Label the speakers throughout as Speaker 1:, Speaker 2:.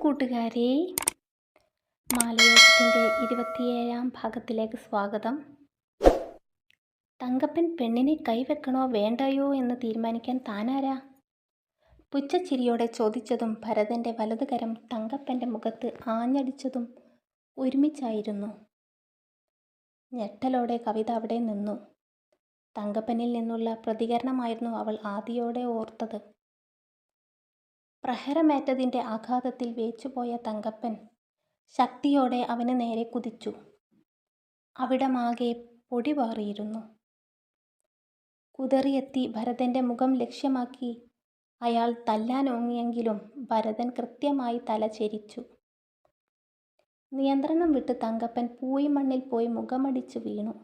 Speaker 1: കൂട്ടുകാരെ, മാലയോട്ടത്തിൻ്റെ 27ാം ഭാഗത്തിലേക്ക് സ്വാഗതം. തങ്കപ്പൻ പെണ്ണിനെ കൈവെക്കണോ വേണ്ടയോ എന്ന് തീരുമാനിക്കാൻ താനാരാ? പുച്ഛച്ചിരിയോടെ ചോദിച്ചതും ഭരതൻ്റെ വലതുകരം തങ്കപ്പൻ്റെ മുഖത്ത് ആഞ്ഞടിച്ചതും ഒരുമിച്ചായിരുന്നു. ഞെട്ടലോടെ കവിത അവിടെ നിന്നു. തങ്കപ്പനിൽ നിന്നുള്ള പ്രതികരണമായിരുന്നു അവൾ ആദിയോടെ ഓർത്തത്. പ്രഹരമേറ്റതിൻ്റെ ആഘാതത്തിൽ വേച്ചുപോയ തങ്കപ്പൻ ശക്തിയോടെ അവന് നേരെ കുതിച്ചു. അവിടമാകെ പൊടി പാറിയിരുന്നു. കുതറിയെത്തി ഭരതൻ്റെ മുഖം ലക്ഷ്യമാക്കി അയാൾ തല്ലാനോങ്ങിയെങ്കിലും ഭരതൻ കൃത്യമായി തല ചെരിച്ചു. നിയന്ത്രണം വിട്ട് തങ്കപ്പൻ പൂയിമണ്ണിൽ പോയി മുഖമടിച്ചു വീണു.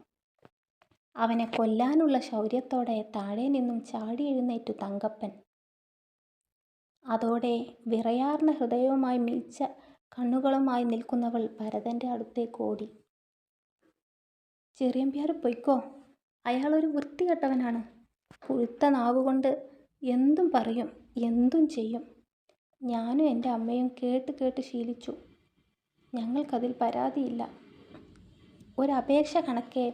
Speaker 1: അവനെ കൊല്ലാനുള്ള ശൗര്യത്തോടെ താഴെ നിന്നും ചാടി എഴുന്നേറ്റു തങ്കപ്പൻ. അതോടെ വിറയാർന്ന ഹൃദയവുമായി മിഴിച്ച കണ്ണുകളുമായി നിൽക്കുന്നവൾ ഭരതൻ്റെ അടുത്തേക്ക് ഓടി. ചെറിയമ്പ്യാർ പൊയ്ക്കോ, അയാളൊരു വൃത്തികെട്ടവനാണ്. പുഴുത്ത നാവുകൊണ്ട് എന്തും പറയും, എന്തും ചെയ്യും. ഞാനും എൻ്റെ അമ്മയും കേട്ട് ശീലിച്ചു. ഞങ്ങൾക്കതിൽ പരാതിയില്ല. ഒരപേക്ഷ കണക്കെ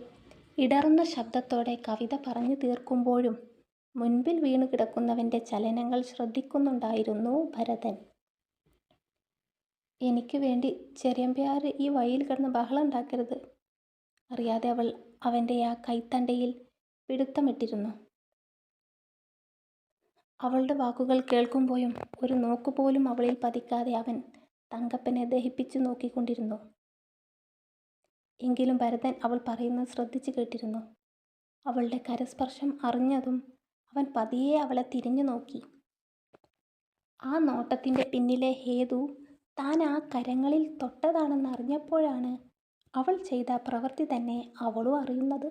Speaker 1: ഇടറുന്ന ശബ്ദത്തോടെ കവിത പറഞ്ഞു തീർക്കുമ്പോഴും മുൻപിൽ വീണു കിടക്കുന്നവൻ്റെ ചലനങ്ങൾ ശ്രദ്ധിക്കുന്നുണ്ടായിരുന്നു ഭരതൻ. എനിക്ക് വേണ്ടി ചെറിയമ്പ്യാർ ഈ വഴിയിൽ കിടന്ന് ബഹളം ഉണ്ടാക്കരുത്. അറിയാതെ അവൾ അവൻ്റെ ആ കൈത്തണ്ടയിൽ പിടുത്തമിട്ടിരുന്നു. അവളുടെ വാക്കുകൾ കേൾക്കുമ്പോഴും ഒരു നോക്കുപോലും അവളിൽ പതിക്കാതെ അവൻ തങ്കപ്പനെ ദഹിപ്പിച്ചു നോക്കിക്കൊണ്ടിരുന്നു. എങ്കിലും ഭരതൻ അവൾ പറയുന്നത് ശ്രദ്ധിച്ചു കേട്ടിരുന്നു. അവളുടെ കരസ്പർശം അറിഞ്ഞതും അവൻ പതിയെ അവളെ തിരിഞ്ഞു നോക്കി. ആ നോട്ടത്തിൻ്റെ പിന്നിലെ ഹേതു താൻ ആ കരങ്ങളിൽ തൊട്ടതാണെന്ന് അറിഞ്ഞപ്പോഴാണ് അവൾ ചെയ്ത പ്രവൃത്തി തന്നെ അവളും അറിയുന്നത്.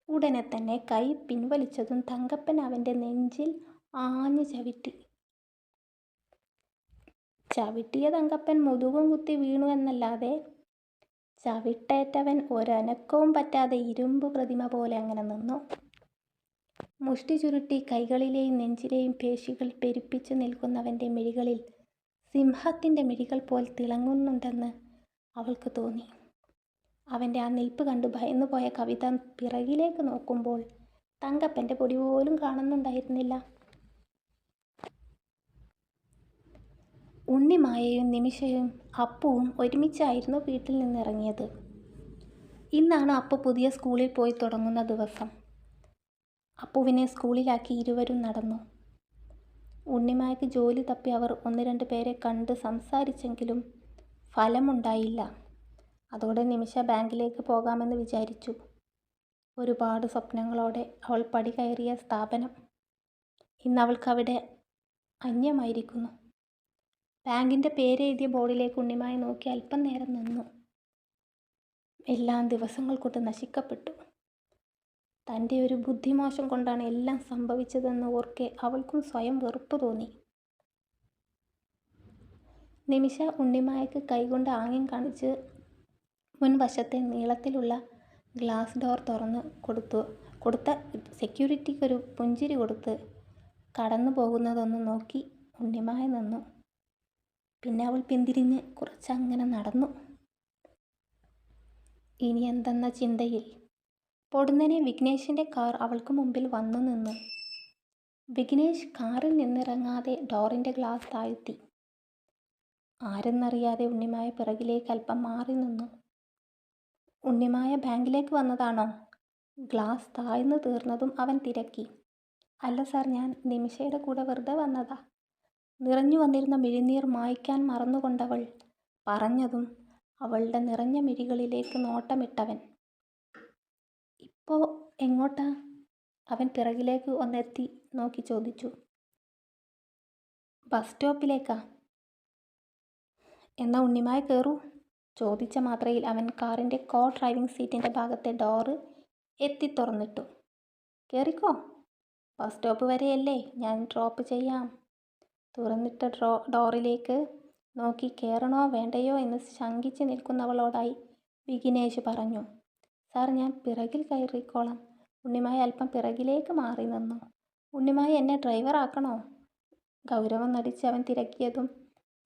Speaker 1: ഉടനെ തന്നെ കൈ പിൻവലിച്ചതും തങ്കപ്പൻ അവൻ്റെ നെഞ്ചിൽ ആഞ്ഞു ചവിട്ടി. ചവിട്ടിയ തങ്കപ്പൻ മുതുകും കുത്തി വീണു എന്നല്ലാതെ ചവിട്ടേറ്റവൻ ഒരനക്കവും പറ്റാതെ ഇരുമ്പ് പ്രതിമ പോലെ അങ്ങനെ നിന്നു. മുഷ്ടി ചുരുട്ടി കൈകളിലെയും നെഞ്ചിലെയും പേശികൾ പെരുപ്പിച്ചു നിൽക്കുന്നവൻ്റെ മിഴികളിൽ സിംഹത്തിൻ്റെ മിഴികൾ പോൽ തിളങ്ങുന്നുണ്ടെന്ന് അവൾക്ക് തോന്നി. അവൻ്റെ ആ നിൽപ്പ് കണ്ടു ഭയന്നുപോയ കവിത പിറകിലേക്ക് നോക്കുമ്പോൾ തങ്കപ്പൻ്റെ പൊടി പോലും കാണുന്നുണ്ടായിരുന്നില്ല. ഉണ്ണിമായയും നിമിഷയും അപ്പുവും ഒരുമിച്ചായിരുന്നു വീട്ടിൽ നിന്നിറങ്ങിയത്. ഇന്നാണ് അപ്പു പുതിയ സ്കൂളിൽ പോയി തുടങ്ങുന്ന ദിവസം. അപ്പുവിനെ സ്കൂളിലാക്കി ഇരുവരും നടന്നു. ഉണ്ണിമായക്ക് ജോലി തപ്പി അവർ 1-2 പേരെ കണ്ട് സംസാരിച്ചെങ്കിലും ഫലമുണ്ടായില്ല. അതോടെ നിമിഷ ബാങ്കിലേക്ക് പോകാമെന്ന് വിചാരിച്ചു. ഒരുപാട് സ്വപ്നങ്ങളോടെ അവൾ പടി കയറിയ സ്ഥാപനം ഇന്നവൾക്കവിടെ അന്യമായിരിക്കുന്നു. ബാങ്കിൻ്റെ പേരെഴുതിയ ബോർഡിലേക്ക് ഉണ്ണിമായ നോക്കി അല്പം നേരം നിന്നു. എല്ലാം ദിവസങ്ങൾ കൊണ്ട് നശിക്കപ്പെട്ടു. തൻ്റെ ഒരു ബുദ്ധിമോശം കൊണ്ടാണ് എല്ലാം സംഭവിച്ചതെന്ന് ഓർക്കെ അവൾക്കും സ്വയം വെറുപ്പ് തോന്നി. നിമിഷ ഉണ്ണിമായക്ക് കൈകൊണ്ട് ആംഗ്യം കാണിച്ച് മുൻവശത്തെ നീളത്തിലുള്ള ഗ്ലാസ് ഡോർ തുറന്ന് കൊടുത്ത സെക്യൂരിറ്റിക്കൊരു പുഞ്ചിരി കൊടുത്ത് കടന്നു പോകുന്നതൊന്ന് നോക്കി ഉണ്ണിമായ നിന്നു. പിന്നെ അവൾ പിന്തിരിഞ്ഞ് കുറച്ചങ്ങനെ നടന്നു. ഇനി എന്തെന്ന ചിന്തയിൽ പൊടുന്നനെ വിഘ്നേഷിൻ്റെ കാർ അവൾക്ക് മുമ്പിൽ വന്നു നിന്നു. വിഘ്നേഷ് കാറിൽ നിന്നിറങ്ങാതെ ഡോറിൻ്റെ ഗ്ലാസ് താഴ്ത്തി. ആരെന്നറിയാതെ ഉണ്ണിമായ പിറകിലേക്ക് അല്പം മാറി നിന്നു. ഉണ്ണിമായ ബാങ്കിലേക്ക് വന്നതാണോ? ഗ്ലാസ് താഴ്ന്നു തീർന്നതും അവൻ തിരക്കി. അല്ല സാർ, ഞാൻ നിമിഷയുടെ കൂടെ വെറുതെ വന്നതാ. നിറഞ്ഞു വന്നിരുന്ന മിഴിനീർ മായ്ക്കാൻ മറന്നുകൊണ്ടവൾ പറഞ്ഞതും അവളുടെ നിറഞ്ഞ മിഴികളിലേക്ക് നോട്ടമിട്ടവൻ. ഇപ്പോൾ എങ്ങോട്ടാ? അവൻ പിറകിലേക്ക് ഒന്നെത്തി നോക്കി ചോദിച്ചു. ബസ് സ്റ്റോപ്പിലേക്കാ. എന്നാ ഉണ്ണിമായ കയറൂ. ചോദിച്ച മാത്രയിൽ അവൻ കാറിൻ്റെ ഡ്രൈവിംഗ് സീറ്റിൻ്റെ ഭാഗത്തെ ഡോറ് എത്തി തുറന്നിട്ടു. കയറിക്കോ, ബസ് സ്റ്റോപ്പ് വരെയല്ലേ, ഞാൻ ഡ്രോപ്പ് ചെയ്യാം. തുറന്നിട്ട ഡോറിലേക്ക് നോക്കി കയറണോ വേണ്ടയോ എന്ന് ശങ്കിച്ച് നിൽക്കുന്നവളോടായി വിഘ്നേഷ് പറഞ്ഞു. സാർ, ഞാൻ പിറകിൽ കയറിക്കോളാം. ഉണ്ണിമായ അല്പം പിറകിലേക്ക് മാറി നിന്നു. ഉണ്ണിമായ എന്നെ ഡ്രൈവറാക്കണോ? ഗൗരവം നടിച്ച് അവൻ തിരക്കിയതും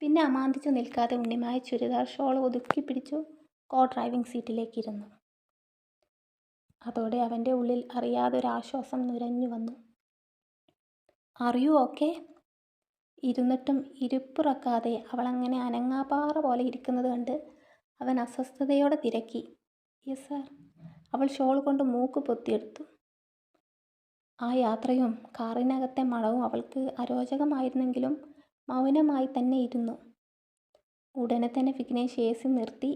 Speaker 1: പിന്നെ അമാന്തിച്ചു നിൽക്കാതെ ഉണ്ണിമായ ചുരിദാർ ഷോൾ ഒതുക്കി പിടിച്ചു കോ ഡ്രൈവിംഗ് സീറ്റിലേക്ക് ഇരുന്നു. അതോടെ അവൻ്റെ ഉള്ളിൽ അറിയാതൊരാശ്വാസം നുരഞ്ഞു വന്നു. Are you okay? ഇരുന്നിട്ടും ഇരിപ്പുറക്കാതെ അവളങ്ങനെ അനങ്ങാപ്പാറ പോലെ ഇരിക്കുന്നത് കണ്ട് അവൻ അസ്വസ്ഥതയോടെ തിരക്കി. Yes sir. അവൾ ഷോൾ കൊണ്ട് മൂക്ക് പൊത്തിയെടുത്തു. ആ യാത്രയും കാറിനകത്തെ മണവും അവൾക്ക് അരോചകമായിരുന്നെങ്കിലും മൗനമായി തന്നെ ഇരുന്നു. ഉടനെ തന്നെ വിഘ്നേഷ് എ സി നിർത്തി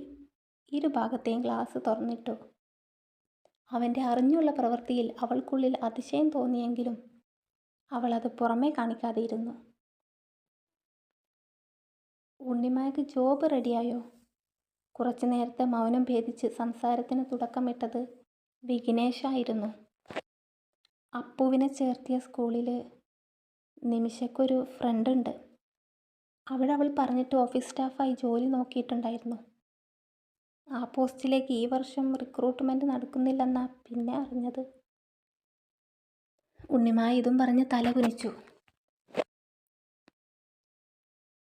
Speaker 1: ഇരുഭാഗത്തെയും ഗ്ലാസ് തുറന്നിട്ടു. അവൻ്റെ അറിഞ്ഞുള്ള പ്രവൃത്തിയിൽ അവൾക്കുള്ളിൽ അതിശയം തോന്നിയെങ്കിലും അവൾ അത് പുറമേ കാണിക്കാതെ ഇരുന്നു. ഉണ്ണിമായ്ക്ക് ജോബ് റെഡിയായോ? കുറച്ചു നേരത്തെ മൗനം ഭേദിച്ച് സംസാരത്തിന് തുടക്കമിട്ടത് വിഘ്നേഷായിരുന്നു. അപ്പുവിനെ ചേർത്തിയ സ്കൂളിൽ നിമിഷയ്ക്കൊരു ഫ്രണ്ടുണ്ട്. അവിടെ അവൾ പറഞ്ഞിട്ട് ഓഫീസ് സ്റ്റാഫായി ജോലി നോക്കിയിട്ടുണ്ടായിരുന്നു. ആ പോസ്റ്റിലേക്ക് ഈ വർഷം റിക്രൂട്ട്മെൻറ്റ് നടക്കുന്നില്ലെന്നാ പിന്നെ അറിഞ്ഞത്. ഉണ്ണിമായ ഇതും പറഞ്ഞ് തല കുനിച്ചു.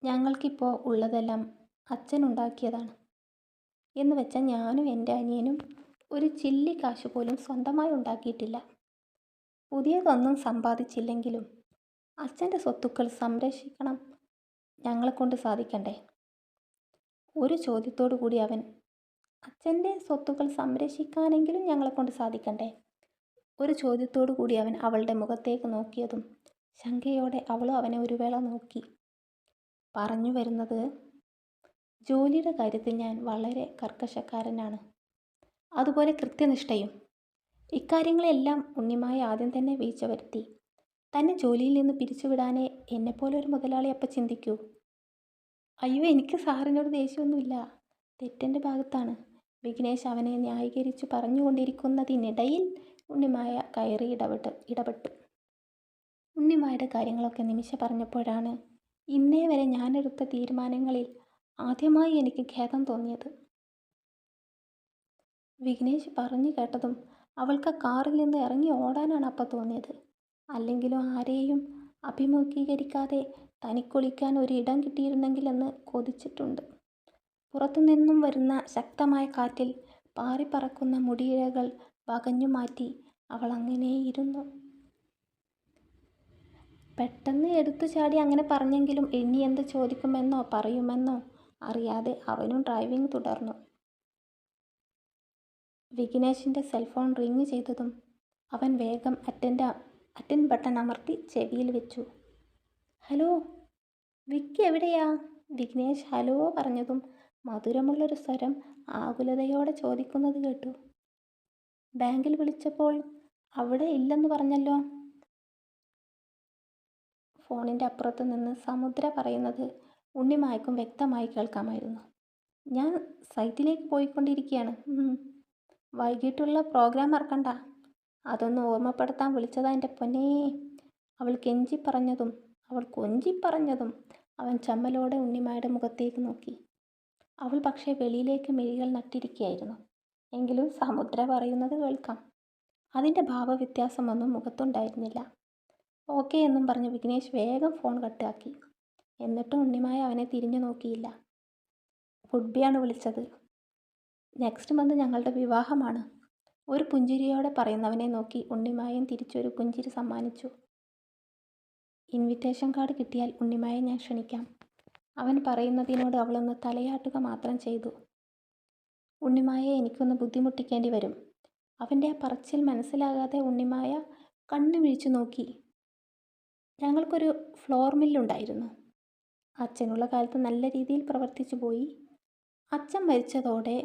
Speaker 1: ഞങ്ങൾക്കിപ്പോൾ ഉള്ളതെല്ലാം അച്ഛനുണ്ടാക്കിയതാണ്. എന്ന് വെച്ചാൽ ഞാനും എൻ്റെ അനിയനും ഒരു ചില്ലി കാശ് പോലും സ്വന്തമായി ഉണ്ടാക്കിയിട്ടില്ല. പുതിയതൊന്നും സമ്പാദിച്ചില്ലെങ്കിലും അച്ഛൻ്റെ സ്വത്തുക്കൾ സംരക്ഷിക്കണം ഞങ്ങളെക്കൊണ്ട് സാധിക്കണ്ടേ? ഒരു ചോദ്യത്തോടു കൂടി അവൻ, അച്ഛൻ്റെ സ്വത്തുക്കൾ സംരക്ഷിക്കാനെങ്കിലും ഞങ്ങളെക്കൊണ്ട് സാധിക്കണ്ടേ? ഒരു ചോദ്യത്തോടു കൂടി അവൻ അവളുടെ മുഖത്തേക്ക് നോക്കിയതും ശങ്കയോടെ അവളും അവനെ ഒരു വേള നോക്കി. പറഞ്ഞു വരുന്നത്, ജോലിയുടെ കാര്യത്തിൽ ഞാൻ വളരെ കർക്കശക്കാരനാണ്, അതുപോലെ കൃത്യനിഷ്ഠയും. ഇക്കാര്യങ്ങളെല്ലാം ഉണ്ണിമായ ആദ്യം തന്നെ വീഴ്ച വരുത്തി. തന്നെ ജോലിയിൽ നിന്ന് പിരിച്ചുവിടാനേ എന്നെപ്പോലെ ഒരു മുതലാളി അപ്പം ചിന്തിക്കൂ. അയ്യോ, എനിക്ക് സാറിനോട് ദേഷ്യമൊന്നുമില്ല, തെറ്റെൻ്റെ ഭാഗത്താണ്. വിഘ്നേഷ് അവനെ ന്യായീകരിച്ചു പറഞ്ഞുകൊണ്ടിരിക്കുന്നതിനിടയിൽ ഉണ്ണിമായ കയറി ഇടപെട്ടു. ഉണ്ണിമായുടെ കാര്യങ്ങളൊക്കെ നിമിഷ പറഞ്ഞപ്പോഴാണ് ഇന്നേ വരെ ഞാനെടുത്ത തീരുമാനങ്ങളിൽ ആദ്യമായി എനിക്ക് ഖേദം തോന്നിയത്. വിഘ്നേഷ് പറഞ്ഞു കേട്ടതും അവൾക്ക് കാറിൽ നിന്ന് ഇറങ്ങി ഓടാനാണ് അപ്പം തോന്നിയത്. അല്ലെങ്കിലും ആരെയും അഭിമുഖീകരിക്കാതെ തനിക്കൊളിക്കാൻ ഒരിടം കിട്ടിയിരുന്നെങ്കിലെന്ന് കൊതിച്ചിട്ടുണ്ട്. പുറത്തുനിന്നും വരുന്ന ശക്തമായ കാറ്റിൽ പാറിപ്പറക്കുന്ന മുടിയിഴകൾ വകഞ്ഞു മാറ്റി അവൾ അങ്ങനെയിരുന്നു. പെട്ടെന്ന് എടുത്തു ചാടി അങ്ങനെ പറഞ്ഞെങ്കിലും ഇനി എന്ത് ചോദിക്കുമെന്നോ പറയുമെന്നോ അറിയാതെ അവനും ഡ്രൈവിംഗ് തുടർന്നു. വിഘ്നേഷിൻ്റെ സെൽഫോൺ റിങ് ചെയ്തതും അവൻ വേഗം അറ്റൻഡ് ബട്ടൺ അമർത്തി ചെവിയിൽ വെച്ചു. ഹലോ, വിക്കി എവിടെയാ? വിഘ്നേഷ് ഹലോ പറഞ്ഞതും മധുരമുള്ളൊരു സ്വരം ആകുലതയോടെ ചോദിക്കുന്നത് കേട്ടു. ബാങ്കിൽ വിളിച്ചപ്പോൾ അവിടെ ഇല്ലെന്ന് പറഞ്ഞല്ലോ. ഫോണിൻ്റെ അപ്പുറത്ത് നിന്ന് സമുദ്ര പറയുന്നത് ഉണ്ണിമായ്ക്കും വ്യക്തമായി കേൾക്കാമായിരുന്നു. ഞാൻ സൈറ്റിലേക്ക് പോയിക്കൊണ്ടിരിക്കുകയാണ്. വൈകിട്ടുള്ള പ്രോഗ്രാം മറക്കണ്ട. അതൊന്ന് ഓർമ്മപ്പെടുത്താൻ വിളിച്ചതാ എൻ്റെ പൊന്നേ. അവൾ കൊഞ്ചിപ്പറഞ്ഞതും അവൻ ചമ്മലോടെ ഉണ്ണിമായുടെ മുഖത്തേക്ക് നോക്കി. അവൾ പക്ഷേ വെളിയിലേക്ക് മിഴികൾ നട്ടിരിക്കുകയായിരുന്നു. എങ്കിലും സമുദ്ര പറയുന്നത് കേൾക്കാം. അതിൻ്റെ ഭാവവ്യത്യാസമൊന്നും മുഖത്തുണ്ടായിരുന്നില്ല. ഓക്കെ എന്നും പറഞ്ഞ് വിഘ്നേഷ് വേഗം ഫോൺ കട്ടാക്കി. എന്നിട്ടും ഉണ്ണിമായ അവനെ തിരിഞ്ഞു നോക്കിയില്ല. ഫുഡ്ബിയാണ് വിളിച്ചത്. നെക്സ്റ്റ് മന്ത് ഞങ്ങളുടെ വിവാഹമാണ്. ഒരു പുഞ്ചിരിയോടെ പറയുന്നവനെ നോക്കി ഉണ്ണിമായൻ തിരിച്ചൊരു പുഞ്ചിരി സമ്മാനിച്ചു. ഇൻവിറ്റേഷൻ കാർഡ് കിട്ടിയാൽ ഉണ്ണിമായെ ഞാൻ ക്ഷണിക്കാം. അവൻ പറയുന്നതിനോട് അവളൊന്ന് തലയാട്ടുക മാത്രം ചെയ്തു. ഉണ്ണിമായെ എനിക്കൊന്ന് ബുദ്ധിമുട്ടിക്കേണ്ടി വരും. അവൻ്റെ ആ പറച്ചിൽ മനസ്സിലാകാതെ ഉണ്ണിമായ കണ്ണു മിഴിച്ചു നോക്കി. ഞങ്ങൾക്കൊരു ഫ്ലോർ മില്ലുണ്ടായിരുന്നു. അച്ഛനുള്ള കാലത്ത് നല്ല രീതിയിൽ പ്രവർത്തിച്ചു പോയി. അച്ഛൻ മരിച്ചതോടെ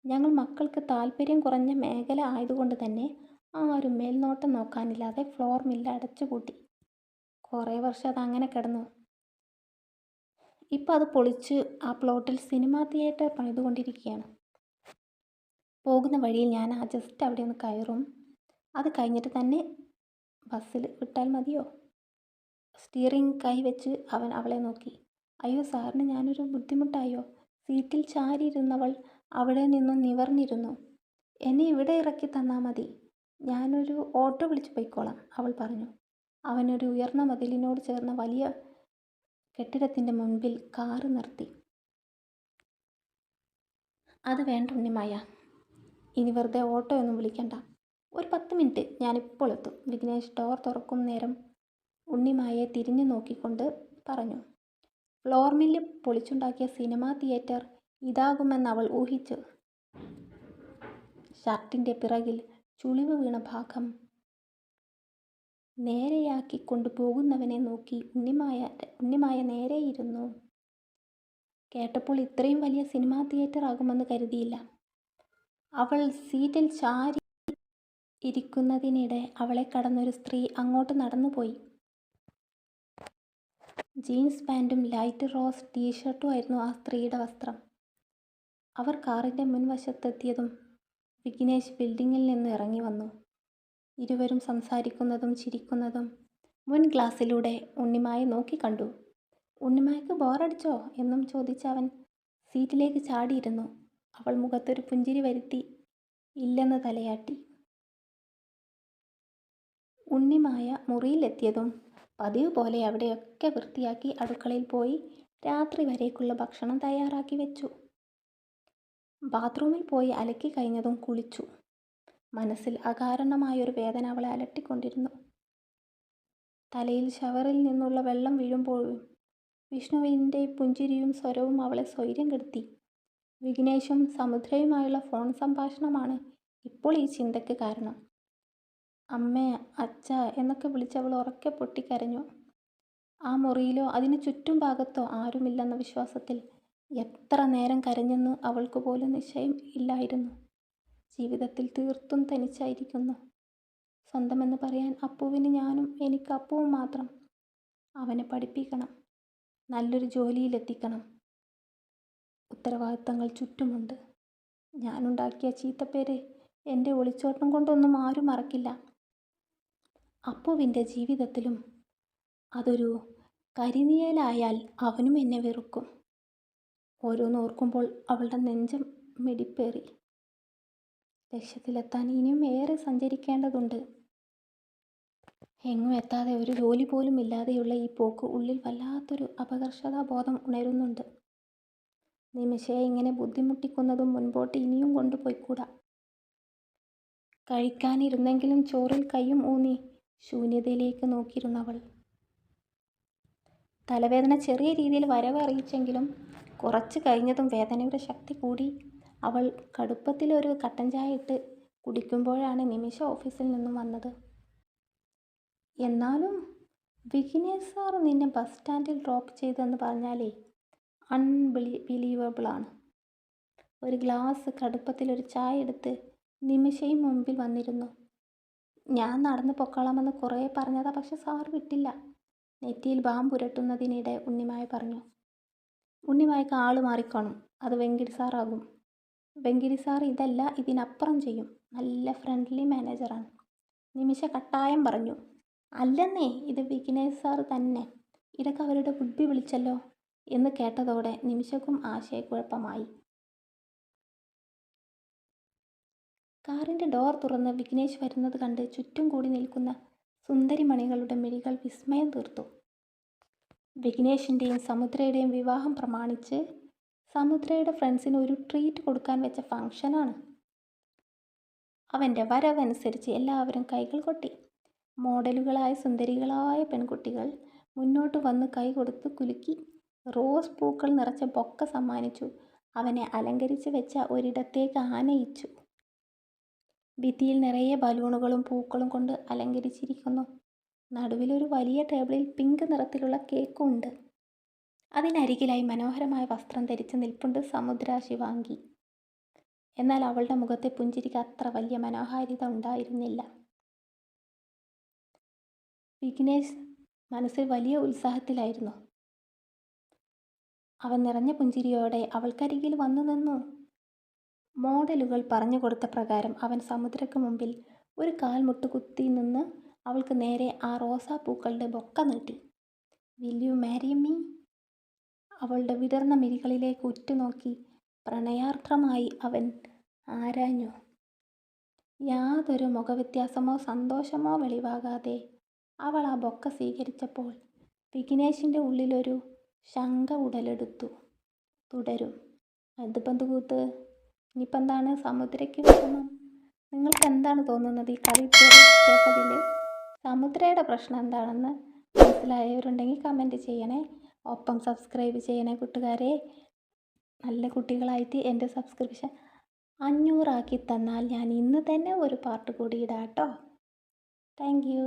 Speaker 1: ഞങ്ങൾ മക്കൾക്ക് താല്പര്യം കുറഞ്ഞ മേഖല ആയതുകൊണ്ട് തന്നെ ആരും മേൽനോട്ടം നോക്കാനില്ലാതെ ഫ്ലോർ മില്ല് അടച്ചുപൂട്ടി. കുറേ വർഷം അതങ്ങനെ കിടന്നു. ഇപ്പം അത് പൊളിച്ച് ആ പ്ലോട്ടിൽ സിനിമാ തിയേറ്റർ പണിതുകൊണ്ടിരിക്കുകയാണ്. പോകുന്ന വഴിയിൽ ഞാൻ ജസ്റ്റ് അവിടെ ഒന്ന് കയറും. അത് കഴിഞ്ഞിട്ട് തന്നെ ബസ്സിൽ വിട്ടാൽ മതിയോ? സ്റ്റിയറിംഗ് കൈവച്ച് അവൻ അവളെ നോക്കി. അയ്യോ സാറിന് ഞാനൊരു ബുദ്ധിമുട്ടായോ? സീറ്റിൽ ചാരിയിരുന്നവൾ അവിടെ നിന്നും നിവർന്നിരുന്നു. എന്നെ ഇവിടെ ഇറക്കി തന്നാൽ മതി, ഞാനൊരു ഓട്ടോ വിളിച്ച് പോയിക്കോളാം, അവൾ പറഞ്ഞു. അവനൊരു ഉയർന്ന മതിലിനോട് ചേർന്ന വലിയ കെട്ടിടത്തിൻ്റെ മുൻപിൽ കാറ് നിർത്തി. അത് വേണ്ട ഉണ്ണിമായ, ഇനി വെറുതെ ഓട്ടോ ഒന്നും വിളിക്കണ്ട. ഒരു 10 മിനിറ്റ്, ഞാനിപ്പോൾ എത്തും. വിഘ്നേഷ് ഡോർ തുറക്കും നേരം ഉണ്ണിമായെ തിരിഞ്ഞു നോക്കിക്കൊണ്ട് പറഞ്ഞു. ഫ്ലോർ മില്ല് പൊളിച്ചുണ്ടാക്കിയ സിനിമാ തിയേറ്റർ ഇതാകുമെന്ന് അവൾ ഊഹിച്ചു. ഷർട്ടിൻ്റെ പിറകിൽ ചുളിവ് വീണ ഭാഗം നേരെയാക്കി കൊണ്ടുപോകുന്നവനെ നോക്കി ഉണ്ണിമായ നേരെയിരുന്നു. കേട്ടപ്പോൾ ഇത്രയും വലിയ സിനിമാ തിയേറ്റർ ആകുമെന്ന് കരുതിയില്ല. അവൾ സീറ്റിൽ ചാരി ഇരിക്കുന്നതിനിടെ അവളെ കടന്നൊരു സ്ത്രീ അങ്ങോട്ട് നടന്നുപോയി. ജീൻസ് പാൻറ്റും ലൈറ്റ് റോസ് ടീഷർട്ടുമായിരുന്നു ആ സ്ത്രീയുടെ വസ്ത്രം. അവർ കാറിൻ്റെ മുൻവശത്തെത്തിയതും വിഘ്നേഷ് ബിൽഡിങ്ങിൽ നിന്ന് ഇറങ്ങി വന്നു. ഇരുവരും സംസാരിക്കുന്നതും ചിരിക്കുന്നതും മുൻ ഗ്ലാസ്സിലൂടെ ഉണ്ണിമായ നോക്കിക്കണ്ടു. ഉണ്ണിമായ്ക്ക് ബോറടിച്ചോ എന്നും ചോദിച്ച അവൻ സീറ്റിലേക്ക് ചാടിയിരുന്നു. അവൾ മുഖത്തൊരു പുഞ്ചിരി വരുത്തി ഇല്ലെന്ന് തലയാട്ടി. ഉണ്ണിമായ മുറിയിലെത്തിയതും പതിവ് പോലെ അവിടെയൊക്കെ വൃത്തിയാക്കി അടുക്കളയിൽ പോയി രാത്രി വരേക്കുള്ള ഭക്ഷണം തയ്യാറാക്കി വെച്ചു. ബാത്റൂമിൽ പോയി അലക്കി കഴിഞ്ഞതും കുളിച്ചു. മനസ്സിൽ അകാരണമായൊരു വേദന അവളെ അലട്ടിക്കൊണ്ടിരുന്നു. തലയിൽ ഷവറിൽ നിന്നുള്ള വെള്ളം വീഴുമ്പോഴും വിഷ്ണുവിൻ്റെ പുഞ്ചിരിയും സ്വരവും അവളെ സ്വൈര്യം കെടുത്തി. വിഘ്നേഷും സമുദ്രയുമായുള്ള ഫോൺ സംഭാഷണമാണ് ഇപ്പോൾ ഈ ചിന്തയ്ക്ക് കാരണം. അമ്മേ, അച്ഛ എന്നൊക്കെ വിളിച്ചവൾ ഉറക്കെ പൊട്ടിക്കരഞ്ഞു. ആ മുറിയിലോ അതിന് ചുറ്റും ഭാഗത്തോ ആരുമില്ലെന്ന വിശ്വാസത്തിൽ എത്ര നേരം കരഞ്ഞെന്ന് അവൾക്ക് പോലും നിശ്ചയം ഇല്ലായിരുന്നു. ജീവിതത്തിൽ തീർത്തും തനിച്ചായിരിക്കുന്നു. സ്വന്തമെന്ന് പറയാൻ അപ്പുവിന് ഞാനും എനിക്ക് അപ്പുവും മാത്രം. അവനെ പഠിപ്പിക്കണം, നല്ലൊരു ജോലിയിലെത്തിക്കണം. ഉത്തരവാദിത്തങ്ങൾ ചുറ്റുമുണ്ട്. ഞാനുണ്ടാക്കിയ ചീത്തപ്പേര് എൻ്റെ ഒളിച്ചോട്ടം കൊണ്ടൊന്നും ആരും മറക്കില്ല. അപ്പുവിൻ്റെ ജീവിതത്തിലും അതൊരു കരിനിഴലായാൽ അവനും എന്നെ വെറുക്കും. ഓരോന്നോർക്കുമ്പോൾ അവളുടെ നെഞ്ചം മിടിപ്പേറി. ലക്ഷ്യത്തിലെത്താൻ ഇനിയും ഏറെ സഞ്ചരിക്കേണ്ടതുണ്ട്. എങ്ങും എത്താതെ ഒരു ജോലി പോലും ഇല്ലാതെയുള്ള ഈ പോക്ക് ഉള്ളിൽ വല്ലാത്തൊരു അപകർഷതാബോധം ഉണരുന്നുണ്ട്. നിമിഷയെ ഇങ്ങനെ ബുദ്ധിമുട്ടിക്കുന്നതും മുൻപോട്ട് ഇനിയും കൊണ്ടുപോയിക്കൂടാ. കഴിക്കാനിരുന്നെങ്കിലും ചോറിൽ കൈയും ഊന്നി ശൂന്യതയിലേക്ക് നോക്കിയിരുന്നവൾ. തലവേദന ചെറിയ രീതിയിൽ വരവ് അറിയിച്ചെങ്കിലും കുറച്ച് കഴിഞ്ഞതും വേദനയുടെ ശക്തി കൂടി. അവൾ കടുപ്പത്തിലൊരു കട്ടൻ ചായ ഇട്ട് കുടിക്കുമ്പോഴാണ് നിമിഷ ഓഫീസിൽ നിന്നും വന്നത്. എന്നാലും വിഘ്നേഷ് സാർ നിന്നെ ബസ് സ്റ്റാൻഡിൽ ഡ്രോപ്പ് ചെയ്തെന്ന് പറഞ്ഞാലേ അൺബിലീവബിളാണ്. ഒരു ഗ്ലാസ് കടുപ്പത്തിലൊരു ചായ എടുത്ത് നിമിഷയും മുമ്പിൽ വന്നിരുന്നു. ഞാൻ നടന്ന് പൊക്കോളാമെന്ന് കുറേ പറഞ്ഞതാ, പക്ഷെ സാർ വിട്ടില്ല. നെറ്റിയിൽ ബാം പുരട്ടുന്നതിനിടെ ഉണ്ണിമായ പറഞ്ഞു. ഉണ്ണിമായ്ക്ക് ആള് മാറിക്കാണും. അത് വെങ്കിടി സാറാകും. വെങ്കിടി സാർ ഇതല്ല, ഇതിനപ്പുറം ചെയ്യും. നല്ല ഫ്രണ്ട്ലി മാനേജറാണ്. നിമിഷ കട്ടായം പറഞ്ഞു. അല്ലെന്നേ, ഇത് വിഘ്നേഷ് സാർ തന്നെ. ഇതൊക്കെ അവരുടെ ബുദ്ധി വിളിച്ചല്ലോ എന്ന് കേട്ടതോടെ നിമിഷക്കും ആശയക്കുഴപ്പമായി. കാറിൻ്റെ ഡോർ തുറന്ന് വിഘ്നേഷ് വരുന്നത് കണ്ട് ചുറ്റും കൂടി നിൽക്കുന്ന സുന്ദരിമണികളുടെ മിഴികൾ വിസ്മയം തീർത്തു. വിഘ്നേഷിൻ്റെയും സമുദ്രയുടെയും വിവാഹം പ്രമാണിച്ച് സമുദ്രയുടെ ഫ്രണ്ട്സിന് ഒരു ട്രീറ്റ് കൊടുക്കാൻ വെച്ച ഫംഗ്ഷനാണ്. അവൻ്റെ വരവനുസരിച്ച് എല്ലാവരും കൈകൾ കൊട്ടി. മോഡലുകളായ സുന്ദരികളായ പെൺകുട്ടികൾ മുന്നോട്ട് വന്ന് കൈ കൊടുത്ത് കുലുക്കി. റോസ് പൂക്കൾ നിറച്ച ബൊക്ക സമ്മാനിച്ചു. അവനെ അലങ്കരിച്ച് വെച്ച ഒരിടത്തേക്ക് ആനയിച്ചു. ഭിത്തിയിൽ നിറയെ ബലൂണുകളും പൂക്കളും കൊണ്ട് അലങ്കരിച്ചിരിക്കുന്നു. നടുവിലൊരു വലിയ ടേബിളിൽ പിങ്ക് നിറത്തിലുള്ള കേക്കും ഉണ്ട്. അതിനരികിലായി മനോഹരമായ വസ്ത്രം ധരിച്ച് നിൽപ്പുണ്ട് സമുദ്ര ശിവാംഗി. എന്നാൽ അവളുടെ മുഖത്തെ പുഞ്ചിരിക്ക് അത്ര വലിയ മനോഹാരിത ഉണ്ടായിരുന്നില്ല. വിഘ്നേഷ് മനസ്സിൽ വലിയ ഉത്സാഹത്തിലായിരുന്നു. അവൻ നിറഞ്ഞ പുഞ്ചിരിയോടെ അവൾക്കരികിൽ വന്നു നിന്നു. മോഡലുകൾ പറഞ്ഞു കൊടുത്ത പ്രകാരം അവൻ സമുദ്രയ്ക്ക് മുമ്പിൽ ഒരു കാൽ മുട്ടുകുത്തി നിന്ന് അവൾക്ക് നേരെ ആ റോസാപ്പൂക്കളുടെ ബൊക്ക നീട്ടി. Will you marry me? അവളുടെ വിടർന്ന മിഴികളിലേക്ക് ഉറ്റുനോക്കി പ്രണയാർദ്രമായി അവൻ ആരാഞ്ഞു. യാതൊരു മുഖവ്യത്യാസമോ സന്തോഷമോ വെളിവാകാതെ അവൾ ആ ബൊക്ക സ്വീകരിച്ചപ്പോൾ വിഘ്നേഷിൻ്റെ ഉള്ളിലൊരു ശങ്ക ഉടലെടുത്തു. തുടരും. അതിപ്പം എന്ത് കൂത്ത്? ഇനിയിപ്പോൾ എന്താണ് സമുദ്രയ്ക്ക് വിഷമം? നിങ്ങൾക്ക് എന്താണ് തോന്നുന്നത് ഈ കഥ ഇതുവരെ കേട്ടതിൽ? സമുദ്രയുടെ പ്രശ്നം എന്താണെന്ന് മനസ്സിലായവരുണ്ടെങ്കിൽ കമൻറ്റ് ചെയ്യണേ. ഒപ്പം സബ്സ്ക്രൈബ് ചെയ്യണേ കൂട്ടുകാരെ. നല്ല കുട്ടികളായിട്ട് എൻ്റെ സബ്സ്ക്രിപ്ഷൻ 500 ആക്കി തന്നാൽ ഞാൻ ഇന്ന് തന്നെ ഒരു പാർട്ട് കൂടി ഇടാം കേട്ടോ. Thank you.